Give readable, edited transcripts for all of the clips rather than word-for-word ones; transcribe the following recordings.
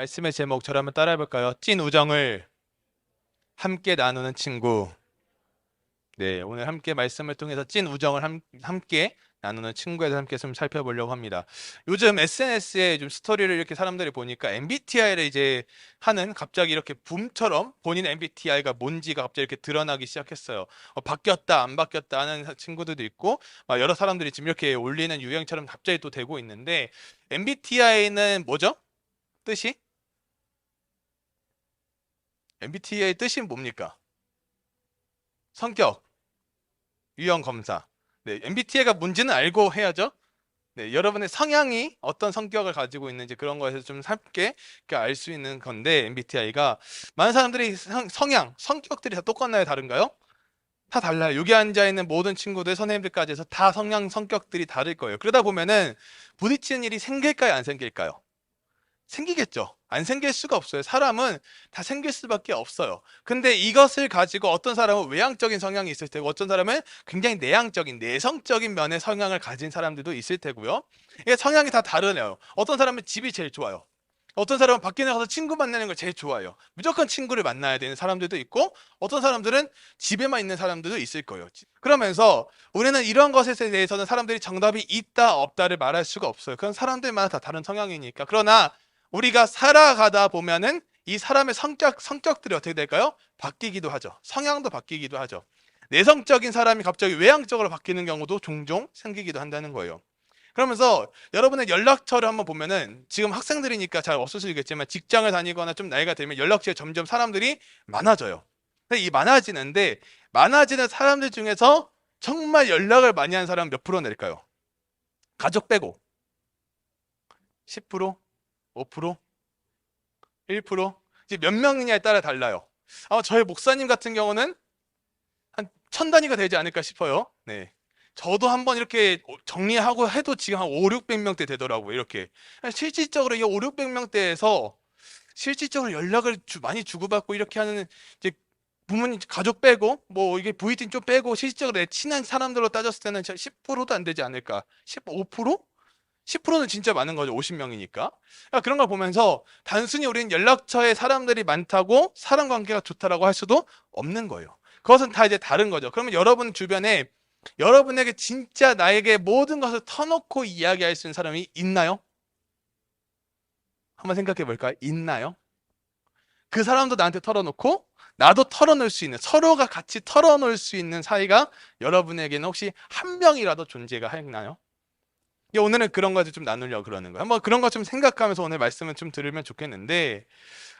말씀의 제목 저를 한번 따라해 볼까요? 찐 우정을 함께 나누는 친구. 네, 오늘 함께 말씀을 통해서 찐 우정을 함께 나누는 친구에 대해서 함께 좀 살펴보려고 합니다. 요즘 SNS에 좀 스토리를 이렇게 사람들이 보니까 MBTI를 이제 하는 갑자기 이렇게 붐처럼 본인 MBTI가 뭔지가 갑자기 이렇게 드러나기 시작했어요. 바뀌었다, 안 바뀌었다 하는 친구들도 있고, 막 여러 사람들이 지금 이렇게 올리는 유행처럼 갑자기 또 되고 있는데, MBTI는 뭐죠? 뜻이? MBTI의 뜻이 뭡니까? 성격, 유형 검사. 네, MBTI가 뭔지는 알고 해야죠. 네, 여러분의 성향이 어떤 성격을 가지고 있는지 그런 거에서 좀 함께 알 수 있는 건데, MBTI가 많은 사람들이 성격들이 다 똑같나요? 다른가요? 다 달라요. 여기 앉아 있는 모든 친구들, 선생님들까지 해서 다 성격들이 다를 거예요. 그러다 보면은 부딪히는 일이 생길까요? 안 생길까요? 생기겠죠. 안 생길 수가 없어요. 사람은 다 생길 수밖에 없어요. 근데 이것을 가지고 어떤 사람은 외향적인 성향이 있을 테고 어떤 사람은 굉장히 내향적인 내성적인 면의 성향을 가진 사람들도 있을 테고요. 이게 성향이 다 다르네요. 어떤 사람은 집이 제일 좋아요. 어떤 사람은 밖에 나가서 친구 만나는 걸 제일 좋아해요. 무조건 친구를 만나야 되는 사람들도 있고 어떤 사람들은 집에만 있는 사람들도 있을 거예요. 그러면서 우리는 이런 것에 대해서는 사람들이 정답이 있다 없다를 말할 수가 없어요. 그건 사람들마다 다 다른 성향이니까. 그러나 우리가 살아가다 보면은 이 사람의 성격들이 어떻게 될까요? 바뀌기도 하죠. 성향도 바뀌기도 하죠. 내성적인 사람이 갑자기 외향적으로 바뀌는 경우도 종종 생기기도 한다는 거예요. 그러면서 여러분의 연락처를 한번 보면은 지금 학생들이니까 잘 없을 수 있겠지만 직장을 다니거나 좀 나이가 들면 연락처에 점점 사람들이 많아져요. 근데 이 많아지는 사람들 중에서 정말 연락을 많이 하는 사람은 몇 프로 될까요? 가족 빼고 10%? 5%? 1%? 이제 몇 명이냐에 따라 달라요. 아마 저희 목사님 같은 경우는 한 1000단위가 되지 않을까 싶어요. 네. 저도 한번 이렇게 정리하고 해도 지금 한 5, 600명대 되더라고요. 이렇게. 실질적으로 이 5, 600명대에서 실질적으로 연락을 많이 주고받고 이렇게 하는 이제 부모님 가족 빼고 뭐 이게 부이팅 좀 빼고 실질적으로 내 친한 사람들로 따졌을 때는 10%도 안 되지 않을까? 15%? 10%는 진짜 많은 거죠. 50명이니까. 그러니까 그런 걸 보면서 단순히 우리는 연락처에 사람들이 많다고 사람 관계가 좋다라고 할 수도 없는 거예요. 그것은 다 이제 다른 거죠. 그러면 여러분 주변에 여러분에게 진짜 나에게 모든 것을 터놓고 이야기할 수 있는 사람이 있나요? 한번 생각해 볼까요? 있나요? 그 사람도 나한테 털어놓고 나도 털어놓을 수 있는, 서로가 같이 털어놓을 수 있는 사이가 여러분에게는 혹시 한 명이라도 존재가 했나요? 오늘은 그런 것을 좀 나누려고 그러는 거예요. 한번 그런 것 좀 생각하면서 오늘 말씀을 좀 들으면 좋겠는데,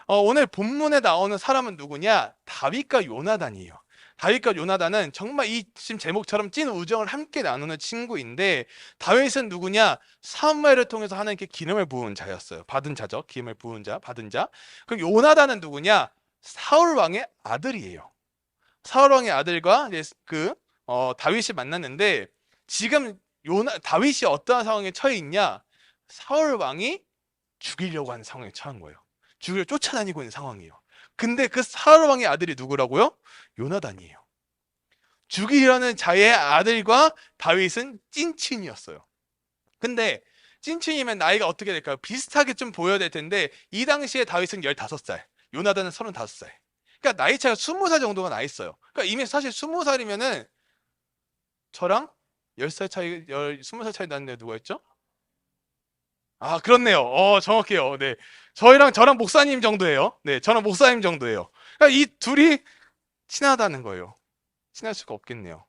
오늘 본문에 나오는 사람은 누구냐? 다윗과 요나단이에요. 다윗과 요나단은 정말 이 지금 제목처럼 찐 우정을 함께 나누는 친구인데, 다윗은 누구냐? 사무엘을 통해서 하나님께 기름을 부은 자였어요. 받은 자죠. 기름을 부은 자, 받은 자. 그럼 요나단은 누구냐? 사울 왕의 아들이에요. 사울 왕의 아들과 이제 다윗이 만났는데, 지금 다윗이 어떠한 상황에 처해 있냐? 사울 왕이 죽이려고 하는 상황에 처한 거예요. 죽이려 쫓아다니고 있는 상황이에요. 근데 그 사울 왕의 아들이 누구라고요? 요나단이에요. 죽이려는 자의 아들과 다윗은 찐친이었어요. 근데 찐친이면 나이가 어떻게 될까요? 비슷하게 좀 보여야 될 텐데 이 당시에 다윗은 15살, 요나단은 35살. 그러니까 나이 차가 20살 정도가 나 있어요. 그러니까 이미 사실 20살이면은 저랑 10살 차이, 20살 차이 나는데 누가였죠? 아, 그렇네요. 정확해요. 네. 저랑 목사님 정도예요. 네, 저랑 목사님 정도예요. 그러니까 이 둘이 친하다는 거예요. 친할 수가 없겠네요.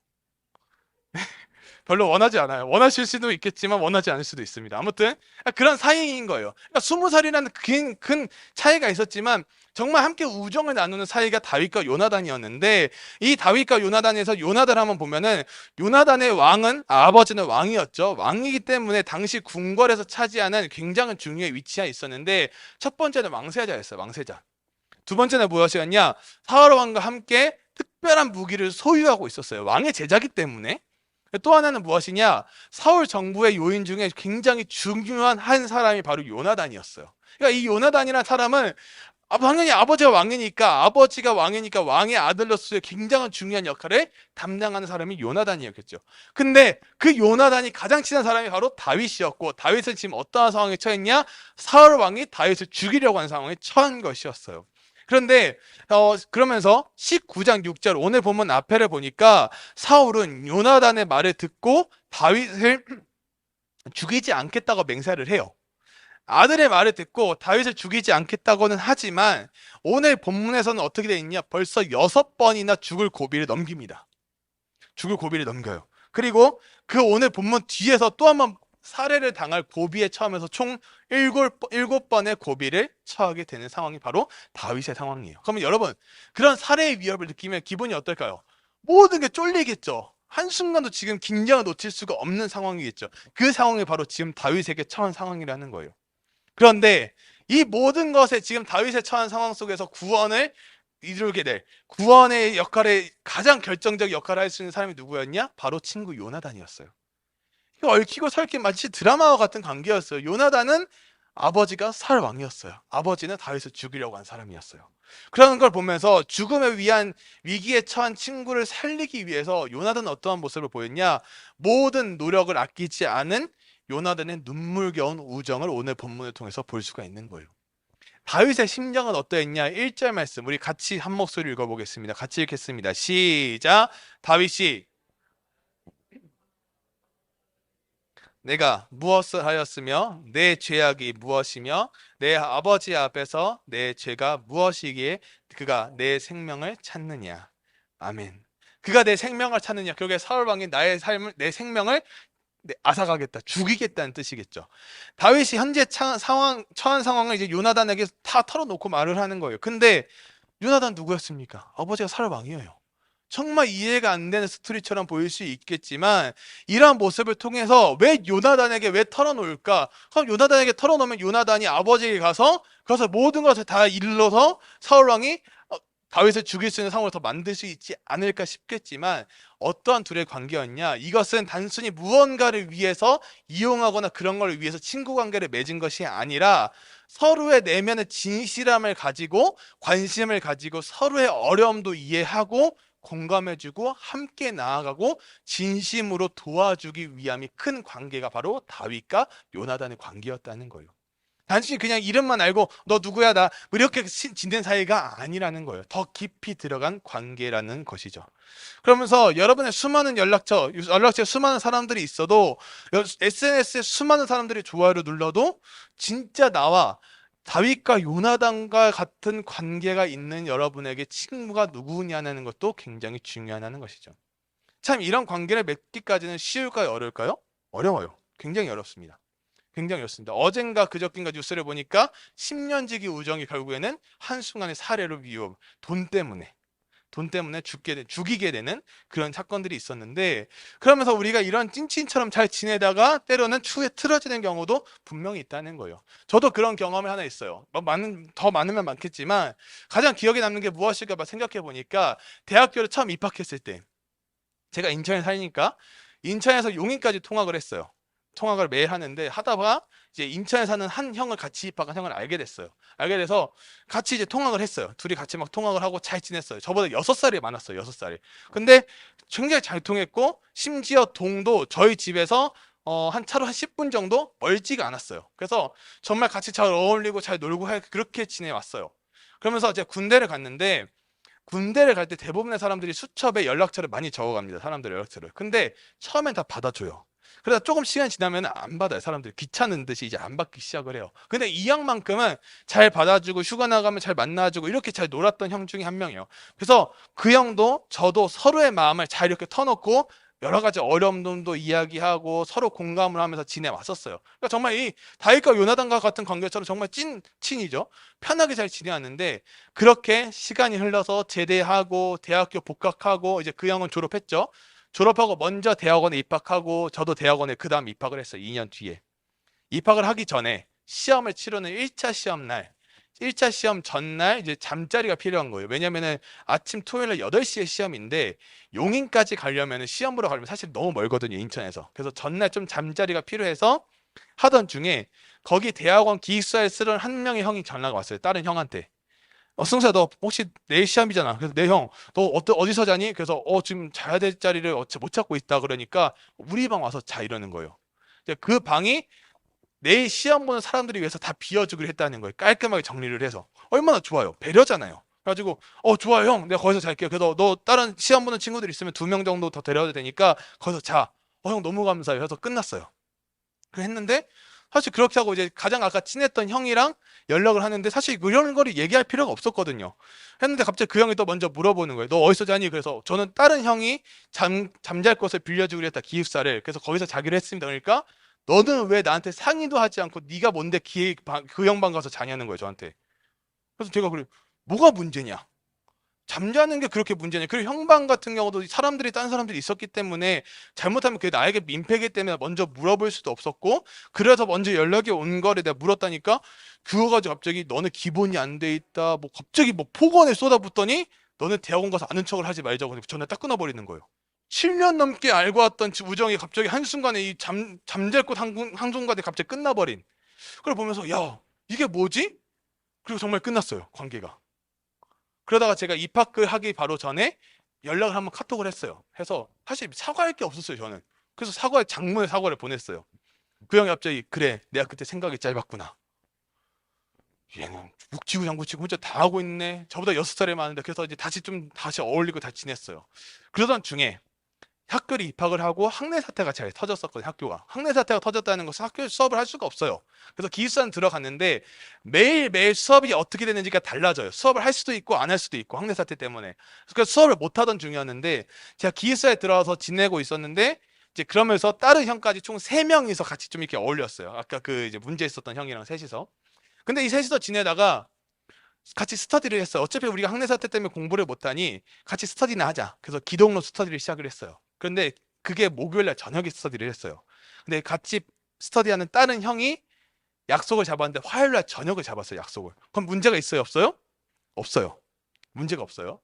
별로 원하지 않아요. 원하실 수도 있겠지만 원하지 않을 수도 있습니다. 아무튼 그런 사이인 거예요. 그러니까 20살이라는 큰 차이가 있었지만 정말 함께 우정을 나누는 사이가 다윗과 요나단이었는데 이 다윗과 요나단에서 요나단을 한번 보면은 요나단의 왕은 아버지는 왕이었죠. 왕이기 때문에 당시 궁궐에서 차지하는 굉장히 중요한 위치에 있었는데 첫 번째는 왕세자였어요. 왕세자. 두 번째는 무엇이었냐? 사울 왕과 함께 특별한 무기를 소유하고 있었어요. 왕의 제자기 때문에. 또 하나는 무엇이냐? 사울 정부의 요인 중에 굉장히 중요한 한 사람이 바로 요나단이었어요. 그러니까 이 요나단이라는 사람은 당연히 아버지가 왕이니까 왕의 아들로서의 굉장한 중요한 역할을 담당하는 사람이 요나단이었겠죠. 근데 그 요나단이 가장 친한 사람이 바로 다윗이었고, 다윗은 지금 어떠한 상황에 처했냐? 사울 왕이 다윗을 죽이려고 하는 상황에 처한 것이었어요. 그런데 그러면서 19장 6절 오늘 본문 앞에를 보니까 사울은 요나단의 말을 듣고 다윗을 죽이지 않겠다고 맹세를 해요. 아들의 말을 듣고 다윗을 죽이지 않겠다고는 하지만 오늘 본문에서는 어떻게 되어 있냐? 벌써 6번이나 죽을 고비를 넘깁니다. 죽을 고비를 넘겨요. 그리고 그 오늘 본문 뒤에서 또 한 번 살해를 당할 고비에 처하면서 총 7번의 고비를 처하게 되는 상황이 바로 다윗의 상황이에요. 그러면 여러분, 그런 살해의 위협을 느끼면 기분이 어떨까요? 모든 게 쫄리겠죠. 한순간도 지금 긴장을 놓칠 수가 없는 상황이겠죠. 그 상황이 바로 지금 다윗에게 처한 상황이라는 거예요. 그런데 이 모든 것에 지금 다윗의 처한 상황 속에서 구원을 이루게 될 구원의 역할에 가장 결정적 역할을 할 수 있는 사람이 누구였냐? 바로 친구 요나단이었어요. 이거 얽히고 설킨 마치 드라마와 같은 관계였어요. 요나단은 아버지가 사울 왕이었어요. 아버지는 다윗을 죽이려고 한 사람이었어요. 그러는 걸 보면서 죽음에 위한 위기에 처한 친구를 살리기 위해서 요나단은 어떠한 모습을 보였냐? 모든 노력을 아끼지 않은 요나단의 눈물겨운 우정을 오늘 본문을 통해서 볼 수가 있는 거예요. 다윗의 심정은 어떠했냐? 1절 말씀 우리 같이 한 목소리 읽어보겠습니다. 같이 읽겠습니다. 시작. 다윗이 내가 무엇을 하였으며 내 죄악이 무엇이며 내 아버지 앞에서 내 죄가 무엇이기에 그가 내 생명을 찾느냐. 아멘. 그가 내 생명을 찾느냐. 결국에 사울 왕이 나의 삶을 내 생명을 앗아가겠다, 죽이겠다는 뜻이겠죠. 다윗이 현재 처한 상황을 이제 요나단에게 다 털어놓고 말을 하는 거예요. 근데 요나단 누구였습니까? 아버지가 사울 왕이에요. 정말 이해가 안 되는 스토리처럼 보일 수 있겠지만 이러한 모습을 통해서 왜 요나단에게 왜 털어놓을까? 그럼 요나단에게 털어놓으면 요나단이 아버지에게 가서 모든 것을 다 일러서 사울 왕이 다윗을 죽일 수 있는 상황을 더 만들 수 있지 않을까 싶겠지만 어떠한 둘의 관계였냐? 이것은 단순히 무언가를 위해서 이용하거나 그런 걸 위해서 친구 관계를 맺은 것이 아니라 서로의 내면의 진실함을 가지고 관심을 가지고 서로의 어려움도 이해하고 공감해주고 함께 나아가고 진심으로 도와주기 위함이 큰 관계가 바로 다윗과 요나단의 관계였다는 거예요. 단순히 그냥 이름만 알고 너 누구야 나 이렇게 지낸 사이가 아니라는 거예요. 더 깊이 들어간 관계라는 것이죠. 그러면서 여러분의 수많은 연락처에 수많은 사람들이 있어도 SNS에 수많은 사람들이 좋아요를 눌러도 진짜 나와 다윗과 요나단과 같은 관계가 있는 여러분에게 친구가 누구냐는 것도 굉장히 중요하다는 것이죠. 참 이런 관계를 맺기까지는 쉬울까요? 어려울까요? 어려워요. 굉장히 어렵습니다. 굉장히 어렵습니다. 어젠가 그저께인가 뉴스를 보니까 10년지기 우정이 결국에는 한순간에 살해로 위협, 돈 때문에 죽이게 되는 그런 사건들이 있었는데, 그러면서 우리가 이런 찐친처럼 잘 지내다가 때로는 추후에 틀어지는 경우도 분명히 있다는 거예요. 저도 그런 경험이 하나 있어요. 더 많으면 많겠지만 가장 기억에 남는 게 무엇일까 생각해 보니까 대학교를 처음 입학했을 때 제가 인천에 살니까 인천에서 용인까지 통학을 했어요. 통학을 매일 하는데 하다가 이제 인천에 사는 한 형을 같이 입학한 형을 알게 됐어요. 알게 돼서 같이 이제 통학을 했어요. 둘이 같이 막 통학을 하고 잘 지냈어요. 저보다 6살이 많았어요. 6살이. 근데 굉장히 잘 통했고 심지어 동도 저희 집에서 한 차로 한 10분 정도 멀지가 않았어요. 그래서 정말 같이 잘 어울리고 잘 놀고 그렇게 지내왔어요. 그러면서 제가 군대를 갔는데 군대를 갈 때 대부분의 사람들이 수첩에 연락처를 많이 적어갑니다. 사람들 연락처를. 근데 처음엔 다 받아줘요. 그러다 조금 시간이 지나면 안 받아요. 사람들이 귀찮은 듯이 이제 안 받기 시작을 해요. 근데 이 형만큼은 잘 받아주고 휴가 나가면 잘 만나주고 이렇게 잘 놀았던 형 중에 한 명이에요. 그래서 그 형도 저도 서로의 마음을 잘 이렇게 터놓고 여러 가지 어려움도 이야기하고 서로 공감을 하면서 지내왔었어요. 그러니까 정말 이 다윗과 요나단과 같은 관계처럼 정말 찐친이죠. 편하게 잘 지내왔는데 그렇게 시간이 흘러서 제대하고 대학교 복학하고 이제 그 형은 졸업했죠. 졸업하고 먼저 대학원에 입학하고 저도 대학원에 그 다음 입학을 했어요. 2년 뒤에. 입학을 하기 전에 시험을 치르는 1차 시험 날 1차 시험 전날 이제 잠자리가 필요한 거예요. 왜냐면은 아침 토요일에 8시에 시험인데 용인까지 가려면 시험 보러 가려면 사실 너무 멀거든요. 인천에서. 그래서 전날 좀 잠자리가 필요해서 하던 중에 거기 대학원 기숙사에 쓰던 한 명의 형이 전화가 왔어요. 다른 형한테. 승수야, 너 혹시 내일 시험이잖아. 그래서 내 형, 너 어디서 자니? 그래서 지금 자야 될 자리를 못 찾고 있다. 그러니까 우리 방 와서 자 이러는 거예요. 이제 그 방이 내일 시험 보는 사람들이 위해서 다 비워주기로 했다는 거예요. 깔끔하게 정리를 해서. 얼마나 좋아요. 배려잖아요. 그래가지고 좋아요 형, 내가 거기서 잘게요. 그래서 너 다른 시험 보는 친구들 있으면 2명 정도 더 데려도 되니까 거기서 자. 형 너무 감사해요. 해서 끝났어요. 그 했는데 사실 그렇게 하고 이제 가장 아까 친했던 형이랑 연락을 하는데 사실 이런 거를 얘기할 필요가 없었거든요. 했는데 갑자기 그 형이 또 먼저 물어보는 거예요. 너 어디서 자니? 그래서 저는 다른 형이 잠잘 곳을 빌려주기로 했다. 기숙사를. 그래서 거기서 자기로 했습니다. 그러니까 너는 왜 나한테 상의도 하지 않고 네가 뭔데 그 형 방 가서 자냐는 거예요, 저한테. 그래서 제가 그래, 뭐가 문제냐? 잠자는 게 그렇게 문제냐? 그리고 형방 같은 경우도 사람들이 딴 사람들이 있었기 때문에 잘못하면 그게 나에게 민폐기 때문에 먼저 물어볼 수도 없었고, 그래서 먼저 연락이 온 거를 내가 물었다니까. 그거 가지고 갑자기 너는 기본이 안 돼 있다, 뭐 갑자기 뭐 폭언을 쏟아붓더니 너는 대학원 가서 아는 척을 하지 말자고 전화 딱 끊어버리는 거예요. 7년 넘게 알고 왔던 우정이 갑자기 한순간에 이 잠잘 곳 한순간에 갑자기 끝나버린 그걸 보면서, 야, 이게 뭐지? 그리고 정말 끝났어요, 관계가. 그러다가 제가 입학을 하기 바로 전에 연락을 한번 카톡을 했어요. 해서 사실 사과할 게 없었어요, 저는. 그래서 장문의 사과를 보냈어요. 그 형이 갑자기, 그래, 내가 그때 생각이 짧았구나. 얘는 묵치고 장구치고 혼자 다 하고 있네. 저보다 6살이 많은데. 그래서 이제 다시 어울리고 다시 지냈어요. 그러던 중에 학교를 입학을 하고 학내 사태가 잘 터졌었거든요. 학교가 학내 사태가 터졌다는 것은 학교 수업을 할 수가 없어요. 그래서 기숙사는 들어갔는데 매일매일 수업이 어떻게 되는지가 달라져요. 수업을 할 수도 있고 안 할 수도 있고, 학내 사태 때문에. 그래서 수업을 못 하던 중이었는데 제가 기숙사에 들어와서 지내고 있었는데, 이제 그러면서 다른 형까지 총 3명이서 같이 좀 이렇게 어울렸어요. 아까 그 이제 문제 있었던 형이랑 셋이서. 근데 이 셋이서 지내다가 같이 스터디를 했어요. 어차피 우리가 학내 사태 때문에 공부를 못하니 같이 스터디나 하자. 그래서 기동로 스터디를 시작을 했어요. 그런데 그게 목요일날 저녁에 스터디를 했어요. 근데 같이 스터디하는 다른 형이 약속을 잡았는데 화요일날 저녁을 잡았어요, 약속을. 그럼 문제가 있어요, 없어요? 없어요. 문제가 없어요.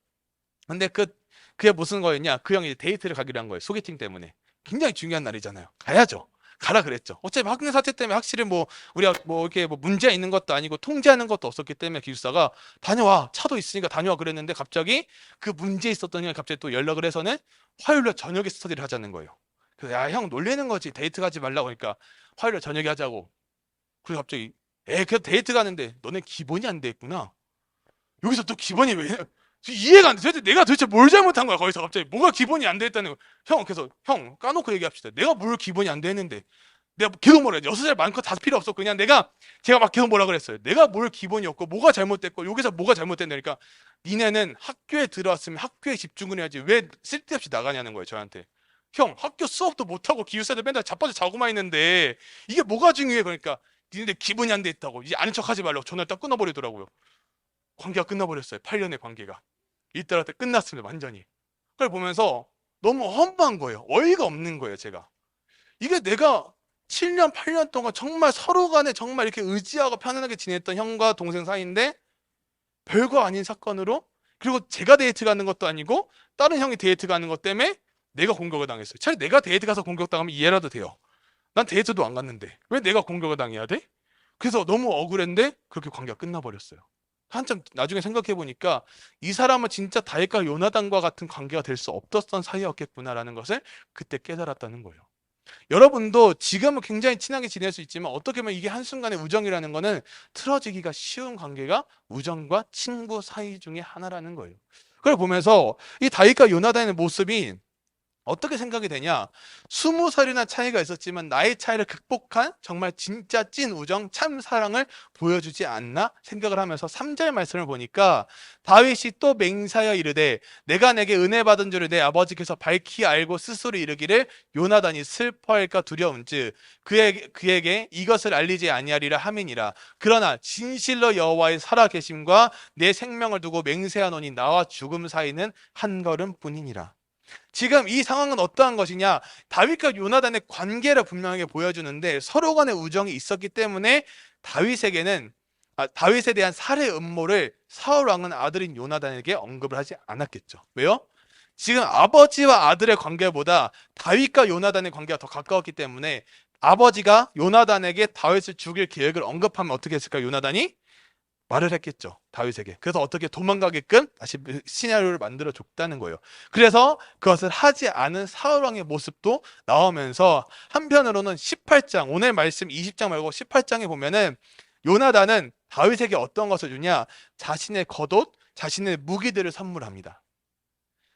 근데 그게 무슨 거였냐? 그 형이 데이트를 가기로 한 거예요, 소개팅 때문에. 굉장히 중요한 날이잖아요. 가야죠. 가라 그랬죠. 어차피 학내 사태 때문에 확실히 뭐 우리가 뭐 이렇게 뭐 문제 있는 것도 아니고 통제하는 것도 없었기 때문에 기숙사가 다녀와, 차도 있으니까 다녀와 그랬는데, 갑자기 그 문제 있었던 형이 갑자기 또 연락을 해서는 화요일날 저녁에 스터디를 하자는 거예요. 그래서 야, 형 놀리는 거지, 데이트 가지 말라고. 하니까 화요일날 저녁에 하자고. 그래서 갑자기 그 데이트 가는데 너네 기본이 안 돼 있구나. 여기서 또 기본이 왜 이해가 안 돼. 도대체 뭘 잘못한 거야. 거기서 갑자기 뭐가 기본이 안 돼 있다는 거야. 형, 그래서 형 까놓고 얘기합시다. 내가 뭘 기본이 안 돼 했는데, 내가 계속 뭐라 해야 6살 많고 다 필요 없었고, 그냥 제가 막 계속 뭐라 그랬어요. 내가 뭘 기본이 없고 뭐가 잘못됐고 여기서 뭐가 잘못됐냐니까, 니네는 학교에 들어왔으면 학교에 집중을 해야지 왜 쓸데없이 나가냐는 거예요, 저한테. 형, 학교 수업도 못하고 기숙사도 맨날 자빠져 자고만 있는데 이게 뭐가 중요해. 그러니까 니네들 기본이 안 돼 있다고, 이제 아는 척 하지 말라고 전화를 딱 끊어버리더라고요. 관계가 끝나버렸어요. 8년의 관계가 이때라 때 끝났습니다, 완전히. 그걸 보면서 너무 허무한 거예요. 어이가 없는 거예요, 제가. 이게 내가 7년 8년 동안 정말 서로 간에 정말 이렇게 의지하고 편안하게 지냈던 형과 동생 사이인데, 별거 아닌 사건으로, 그리고 제가 데이트 가는 것도 아니고 다른 형이 데이트 가는 것 때문에 내가 공격을 당했어요. 차라리 내가 데이트 가서 공격당하면 이해라도 돼요. 난 데이트도 안 갔는데 왜 내가 공격을 당해야 돼? 그래서 너무 억울했는데 그렇게 관계가 끝나버렸어요. 한참 나중에 생각해 보니까 이 사람은 진짜 다윗과 요나단과 같은 관계가 될 수 없었던 사이였겠구나라는 것을 그때 깨달았다는 거예요. 여러분도 지금은 굉장히 친하게 지낼 수 있지만 어떻게 보면 이게 한순간의 우정이라는 거는 틀어지기가 쉬운 관계가 우정과 친구 사이 중에 하나라는 거예요. 그걸 보면서 이 다윗과 요나단의 모습이 어떻게 생각이 되냐? 20살이나 차이가 있었지만 나의 차이를 극복한 정말 진짜 찐 우정, 참 사랑을 보여주지 않나 생각을 하면서 3절 말씀을 보니까, 다윗이 또 맹세하여 이르되 내가 내게 은혜 받은 줄을 내 아버지께서 밝히 알고 스스로 이르기를 요나단이 슬퍼할까 두려운즉 그에게 이것을 알리지 아니하리라 함이니라. 그러나 진실로 여호와의 살아계심과 내 생명을 두고 맹세하노니 나와 죽음 사이는 한 걸음뿐이니라. 지금 이 상황은 어떠한 것이냐? 다윗과 요나단의 관계를 분명하게 보여주는데, 서로 간의 우정이 있었기 때문에 다윗에 대한 살해 음모를 사울 왕은 아들인 요나단에게 언급을 하지 않았겠죠. 왜요? 지금 아버지와 아들의 관계보다 다윗과 요나단의 관계가 더 가까웠기 때문에, 아버지가 요나단에게 다윗을 죽일 계획을 언급하면 어떻게 했을까? 요나단이 말을 했겠죠. 다윗에게. 그래서 어떻게 도망가게끔 다시 시나리오를 만들어 줬다는 거예요. 그래서 그것을 하지 않은 사울 왕의 모습도 나오면서 한편으로는 18장, 오늘 말씀 20장 말고 18장에 보면은 요나단은 다윗에게 어떤 것을 주냐? 자신의 겉옷, 자신의 무기들을 선물합니다.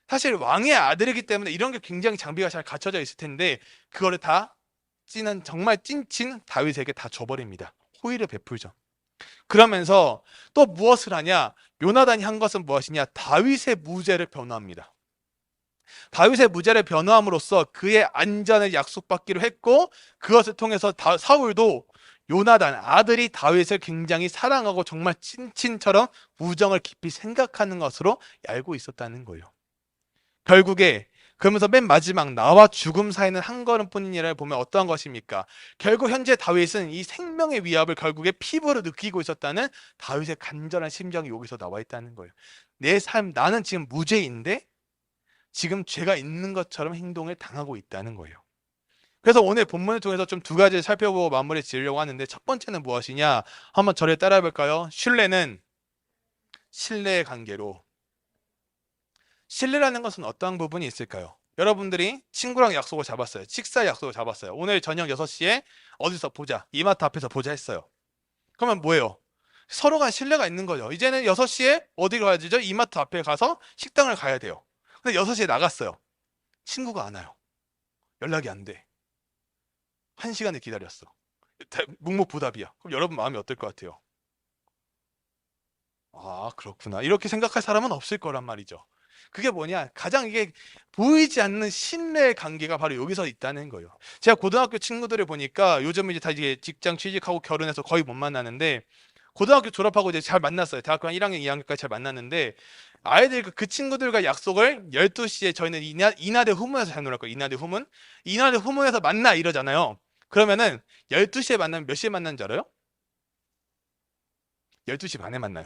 사실 왕의 아들이기 때문에 이런 게 굉장히 장비가 잘 갖춰져 있을 텐데 그거를 다 찌는 정말 찐친 다윗에게 다 줘버립니다. 호의를 베풀죠. 그러면서 또 무엇을 하냐? 요나단이 한 것은 무엇이냐? 다윗의 무죄를 변호합니다. 다윗의 무죄를 변호함으로써 그의 안전을 약속받기로 했고 그것을 통해서 사울도 요나단 아들이 다윗을 굉장히 사랑하고 정말 친친처럼 우정을 깊이 생각하는 것으로 알고 있었다는 거예요. 결국에 그러면서 맨 마지막 나와 죽음 사이는 한 걸음뿐이니라를 보면 어떠한 것입니까? 결국 현재 다윗은 이 생명의 위협을 결국에 피부로 느끼고 있었다는 다윗의 간절한 심정이 여기서 나와 있다는 거예요. 내 삶, 나는 지금 무죄인데 지금 죄가 있는 것처럼 행동을 당하고 있다는 거예요. 그래서 오늘 본문을 통해서 좀 두 가지를 살펴보고 마무리 지으려고 하는데 첫 번째는 무엇이냐? 한번 저를 따라해 볼까요? 신뢰는 신뢰의 관계로. 신뢰라는 것은 어떠한 부분이 있을까요? 여러분들이 친구랑 약속을 잡았어요. 식사 약속을 잡았어요. 오늘 저녁 6시에 어디서 보자. 이마트 앞에서 보자 했어요. 그러면 뭐예요? 서로 간 신뢰가 있는 거죠. 이제는 6시에 어디 가야 되죠? 이마트 앞에 가서 식당을 가야 돼요. 근데 6시에 나갔어요. 친구가 안 와요. 연락이 안 돼. 1시간을 기다렸어. 묵묵부답이야. 그럼 여러분 마음이 어떨 것 같아요? 아, 그렇구나. 이렇게 생각할 사람은 없을 거란 말이죠. 그게 뭐냐? 가장 이게 보이지 않는 신뢰의 관계가 바로 여기서 있다는 거예요. 제가 고등학교 친구들을 보니까 요즘은 이제 다 이제 직장 취직하고 결혼해서 거의 못 만나는데 고등학교 졸업하고 이제 잘 만났어요. 대학교 한 1학년, 2학년까지 잘 만났는데 아이들 그 친구들과 약속을 12시에 저희는 이나대 후문에서 잘 놀았거든요. 이나대 후문. 이나대 후문에서 만나 이러잖아요. 그러면은 12시에 만나면 몇 시에 만나는 줄 알아요? 12시 반에 만나요.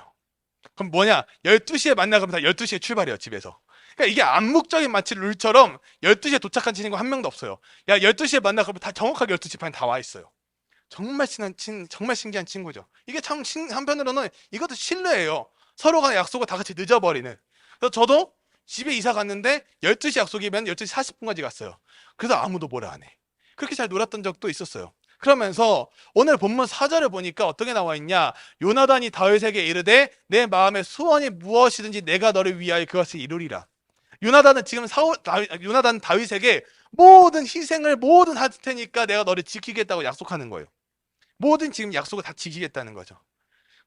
그럼 뭐냐? 12시에 만나면 다 12시에 출발해요, 집에서. 그러니까 이게 암묵적인 마치 룰처럼 12시에 도착한 친구 한 명도 없어요. 야, 12시에 만나 그러면 다 정확하게 12시 반에 다 와 있어요. 정말 정말 신기한 친구죠. 이게 참 한편으로는 이것도 신뢰예요. 서로 간의 약속을 다 같이 늦어버리는. 그래서 저도 집에 이사 갔는데 12시 약속이면 12시 40분까지 갔어요. 그래서 아무도 뭐라 안 해. 그렇게 잘 놀았던 적도 있었어요. 그러면서 오늘 본문 4절을 보니까 어떻게 나와 있냐? 요나단이 다윗에게 이르되 내 마음의 소원이 무엇이든지 내가 너를 위하여 그것을 이루리라. 요나단은 지금 요나단 다윗에게 모든 희생을 모든 할 테니까 내가 너를 지키겠다고 약속하는 거예요. 모든 지금 약속을 다 지키겠다는 거죠.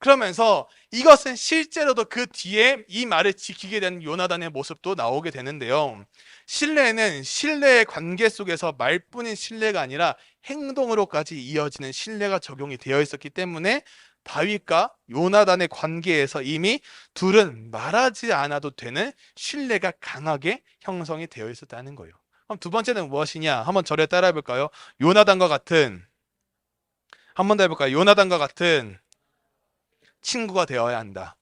그러면서 이것은 실제로도 그 뒤에 이 말을 지키게 된 요나단의 모습도 나오게 되는데요. 신뢰는 신뢰의 관계 속에서 말뿐인 신뢰가 아니라 행동으로까지 이어지는 신뢰가 적용이 되어 있었기 때문에 다윗과 요나단의 관계에서 이미 둘은 말하지 않아도 되는 신뢰가 강하게 형성이 되어 있었다는 거예요. 그럼 두 번째는 무엇이냐? 한번 저를 따라해 볼까요? 요나단과 같은, 한 번 더 해볼까요? 요나단과 같은 친구가 되어야 한다.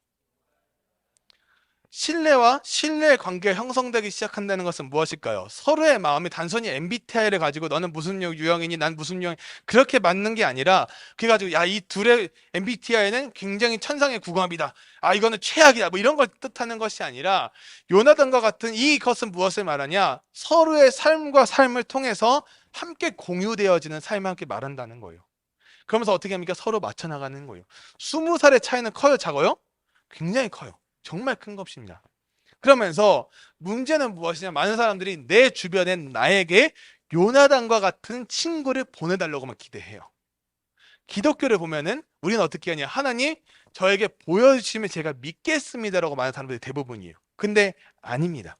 신뢰와 신뢰의 관계가 형성되기 시작한다는 것은 무엇일까요? 서로의 마음이 단순히 MBTI를 가지고 너는 무슨 유형이니 난 무슨 유형 그렇게 맞는 게 아니라 그래 가지고 야, 이 둘의 MBTI는 굉장히 천상의 궁합이다. 아, 이거는 최악이다. 뭐 이런 걸 뜻하는 것이 아니라 요나단과 같은 이것은 무엇을 말하냐? 서로의 삶과 삶을 통해서 함께 공유되어지는 삶을 함께 말한다는 거예요. 그러면서 어떻게 합니까? 서로 맞춰 나가는 거예요. 20살의 차이는 커요, 작아요? 굉장히 커요. 정말 큰 것입니다. 그러면서 문제는 무엇이냐? 많은 사람들이 내 주변엔 나에게 요나단과 같은 친구를 보내달라고만 기대해요. 기독교를 보면은 우리는 어떻게 하냐? 하나님 저에게 보여주시면 제가 믿겠습니다라고 많은 사람들이 대부분이에요. 근데 아닙니다.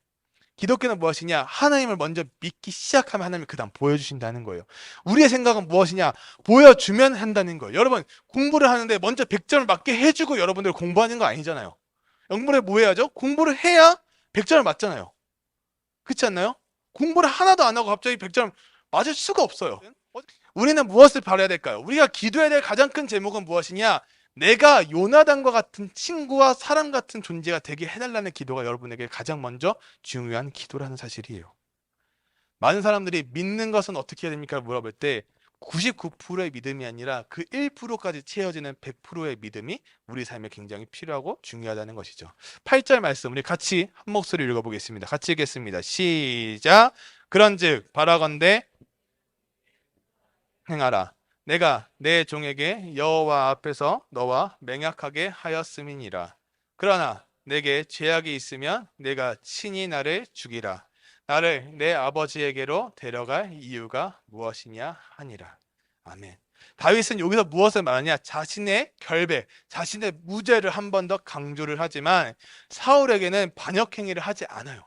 기독교는 무엇이냐? 하나님을 먼저 믿기 시작하면 하나님이 그 다음 보여주신다는 거예요. 우리의 생각은 무엇이냐? 보여주면 한다는 거예요. 여러분 공부를 하는데 먼저 100점을 맞게 해주고 여러분들 공부하는 거 아니잖아요. 공부를 뭐 해야죠? 공부를 해야 100점을 맞잖아요. 그렇지 않나요? 공부를 하나도 안 하고 갑자기 100점 맞을 수가 없어요. 우리는 무엇을 바라야 될까요? 우리가 기도해야 될 가장 큰 제목은 무엇이냐? 내가 요나단과 같은 친구와 사람 같은 존재가 되게 해달라는 기도가 여러분에게 가장 먼저 중요한 기도라는 사실이에요. 많은 사람들이 믿는 것은 어떻게 해야 됩니까? 물어볼 때 99%의 믿음이 아니라 그 1%까지 채워지는 100%의 믿음이 우리 삶에 굉장히 필요하고 중요하다는 것이죠. 8절 말씀 우리 같이 한 목소리 읽어보겠습니다. 같이 읽겠습니다. 시작. 그런즉 바라건대 행하라. 내가 내 종에게 여호와 앞에서 너와 맹약하게 하였음이니라. 그러나 내게 죄악이 있으면 내가 친히 나를 죽이라. 나를 내 아버지에게로 데려갈 이유가 무엇이냐 하니라. 아멘. 다윗은 여기서 무엇을 말하냐? 자신의 결백, 자신의 무죄를 한 번 더 강조를 하지만 사울에게는 반역행위를 하지 않아요.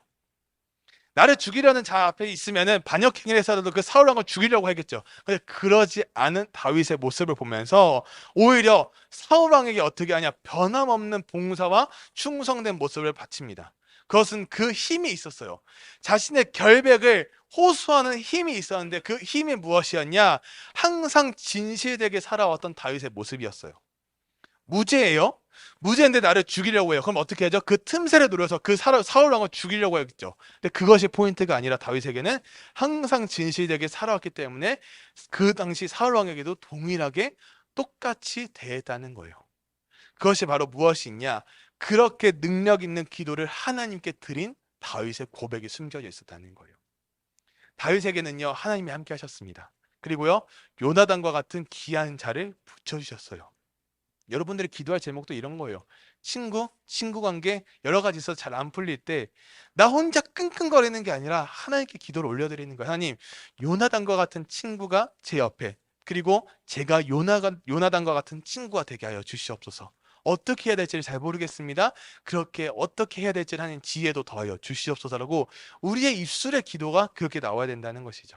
나를 죽이려는 자 앞에 있으면은 반역행위를 해서라도 그 사울 왕을 죽이려고 하겠죠. 근데 그러지 않은 다윗의 모습을 보면서 오히려 사울 왕에게 어떻게 하냐? 변함없는 봉사와 충성된 모습을 바칩니다. 그것은 그 힘이 있었어요. 자신의 결백을 호소하는 힘이 있었는데 그 힘이 무엇이었냐? 항상 진실되게 살아왔던 다윗의 모습이었어요. 무죄예요? 무죄인데 나를 죽이려고 해요. 그럼 어떻게 하죠? 그 틈새를 노려서 그 사울 왕을 죽이려고 했죠. 근데 그것이 포인트가 아니라 다윗에게는 항상 진실되게 살아왔기 때문에 그 당시 사울 왕에게도 동일하게 똑같이 대했다는 거예요. 그것이 바로 무엇이냐? 그렇게 능력 있는 기도를 하나님께 드린 다윗의 고백이 숨겨져 있었다는 거예요. 다윗에게는요, 하나님이 함께 하셨습니다. 그리고요, 요나단과 같은 귀한 자를 붙여주셨어요. 여러분들이 기도할 제목도 이런 거예요. 친구 관계 여러 가지 있어서 잘 안 풀릴 때 나 혼자 끙끙거리는 게 아니라 하나님께 기도를 올려드리는 거예요. 하나님, 요나단과 같은 친구가 제 옆에, 그리고 제가 요나단과 같은 친구가 되게 하여 주시옵소서. 어떻게 해야 될지를 잘 모르겠습니다. 그렇게 어떻게 해야 될지를 하는 지혜도 더하여 주시옵소서라고 우리의 입술의 기도가 그렇게 나와야 된다는 것이죠.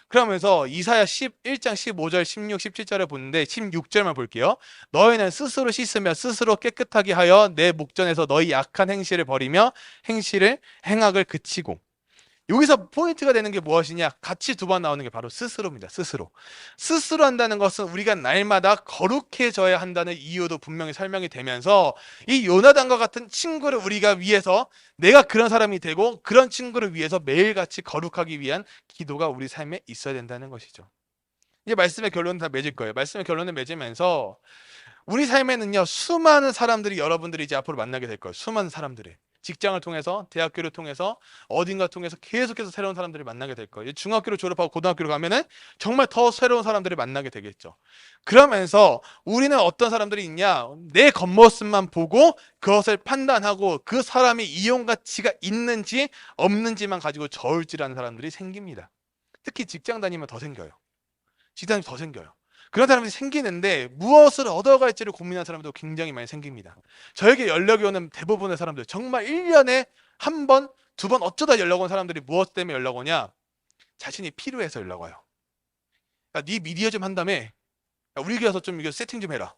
그러면서 이사야 11장 15절, 16, 17절을 보는데 16절만 볼게요. 너희는 스스로 씻으며 스스로 깨끗하게 하여 내 목전에서 너희 약한 행실을 버리며 행악을 그치고. 여기서 포인트가 되는 게 무엇이냐? 같이 두 번 나오는 게 바로 스스로입니다. 스스로 한다는 것은 우리가 날마다 거룩해져야 한다는 이유도 분명히 설명이 되면서 이 요나단과 같은 친구를 우리가 위해서, 내가 그런 사람이 되고 그런 친구를 위해서 매일같이 거룩하기 위한 기도가 우리 삶에 있어야 된다는 것이죠. 이제 말씀의 결론은 다 맺을 거예요. 말씀의 결론을 맺으면서 우리 삶에는요, 수많은 사람들이, 여러분들이 이제 앞으로 만나게 될 거예요. 수많은 사람들이 직장을 통해서, 대학교를 통해서, 어딘가 통해서 계속해서 새로운 사람들을 만나게 될 거예요. 중학교를 졸업하고 고등학교를 가면은 정말 더 새로운 사람들을 만나게 되겠죠. 그러면서 우리는 어떤 사람들이 있냐? 내 겉모습만 보고 그것을 판단하고 그 사람이 이용 가치가 있는지 없는지만 가지고 저울질하는 사람들이 생깁니다. 특히 직장 다니면 더 생겨요. 직장이 더 생겨요. 그런 사람들이 생기는데 무엇을 얻어갈지를 고민하는 사람도 굉장히 많이 생깁니다. 저에게 연락이 오는 대부분의 사람들, 정말 1년에 한 번, 두 번 어쩌다 연락 온 사람들이 무엇 때문에 연락 오냐? 자신이 필요해서 연락 와요. 야, 네 미디어 좀 한다며? 야, 우리 교회에서 좀 이거 세팅 좀 해라.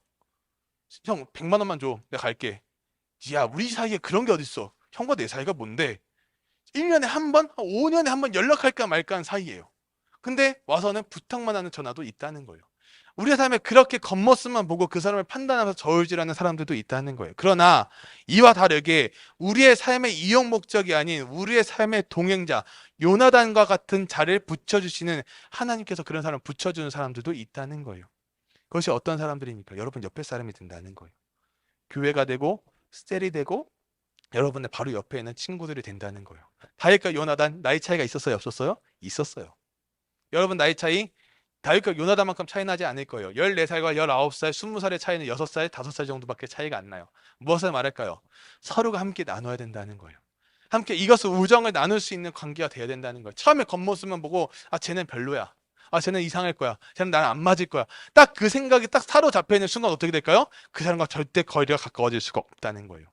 형 100만 원만 줘. 내가 갈게. 야, 우리 사이에 그런 게 어딨어. 형과 내 사이가 뭔데? 1년에 한 번, 5년에 한 번 연락할까 말까 한 사이예요. 근데 와서는 부탁만 하는 전화도 있다는 거예요. 우리의 삶에 그렇게 겉모습만 보고 그 사람을 판단하면서 저울질하는 사람들도 있다는 거예요. 그러나 이와 다르게 우리의 삶의 이용 목적이 아닌 우리의 삶의 동행자, 요나단과 같은 자를 붙여주시는 하나님께서 그런 사람을 붙여주는 사람들도 있다는 거예요. 그것이 어떤 사람들입니까? 여러분 옆에 사람이 된다는 거예요. 교회가 되고 셀이 되고 여러분의 바로 옆에 있는 친구들이 된다는 거예요. 다윗과 요나단 나이 차이가 있었어요? 없었어요? 있었어요. 여러분 나이 차이 다윗과 요나단만큼 차이 나지 않을 거예요. 14살과 19살, 20살의 차이는 6살, 5살 정도밖에 차이가 안 나요. 무엇을 말할까요? 서로가 함께 나눠야 된다는 거예요. 함께 이것을 우정을 나눌 수 있는 관계가 돼야 된다는 거예요. 처음에 겉모습만 보고 쟤는 별로야. 쟤는 이상할 거야. 쟤는 나랑 안 맞을 거야. 딱 그 생각이 딱 사로잡혀 있는 순간 어떻게 될까요? 그 사람과 절대 거리가 가까워질 수가 없다는 거예요.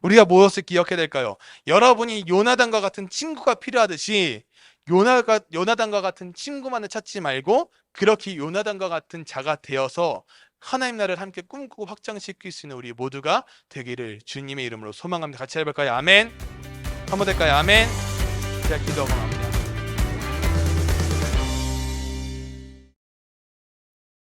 우리가 무엇을 기억해야 될까요? 여러분이 요나단과 같은 친구가 필요하듯이 요나단과 같은 친구만을 찾지 말고 그렇게 요나단과 같은 자가 되어서 하나님 나라를 함께 꿈꾸고 확장시킬 수 있는 우리 모두가 되기를 주님의 이름으로 소망합니다. 같이 해볼까요? 아멘. 한번 될까요? 아멘. 제가 기도하고